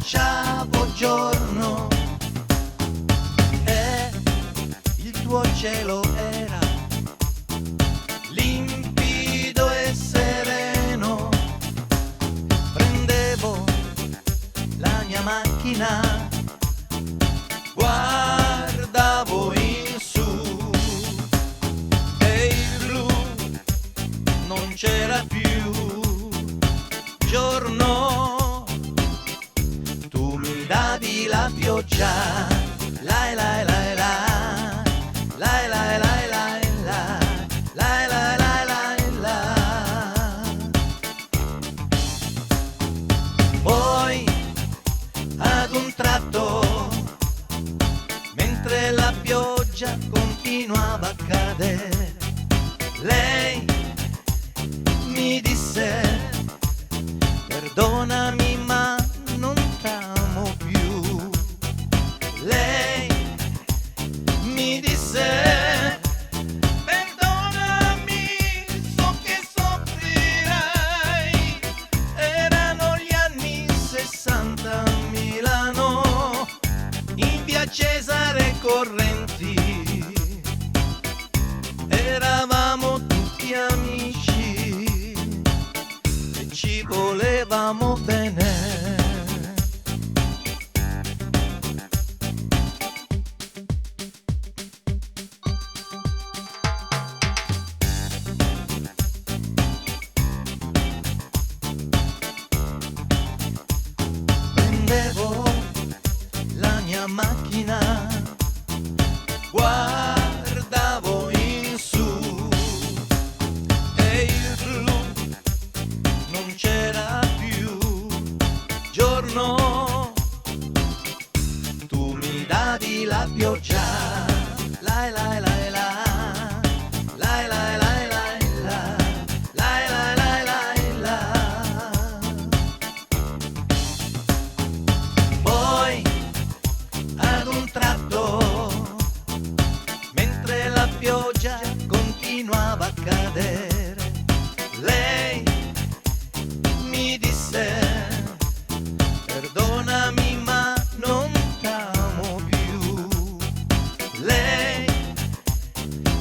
abbracciavo giorno e il tuo cielo era limpido e sereno. Prendevo la mia macchina, guardavo in su e il blu non c'era più. Giorno, tu mi davi la pioggia, lai lai lai la, lai lai lai lai la, lai lai lai lai la. Poi ad un tratto, mentre la pioggia continuava a cadere, lei mi disse: perdonami ma non t'amo più. Lei mi disse: perdonami, so che soffrirai. Erano gli anni 60 a Milano, in via Cesare Correnti. Eravamo tutti amici e ci volevamo bene. Prendevo la mia macchina, guardavo in su e il blu non c'era più. Giorno, tu mi davi la pioggia, lai lai lai la, lai lai lai lai la, lai lai lai lai la. Poi ad un tratto, mentre la pioggia continuava a cadere, lei mi disse: perdonami ma non t'amo più. Lei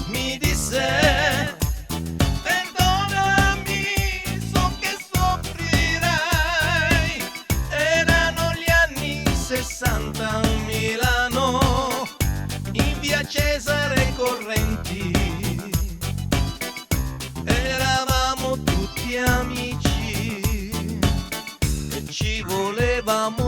mi disse: perdonami, so che soffrirai. Erano gli anni 60 a Milano, in via Cesare Correnti. Eravamo tutti amici e ci volevamo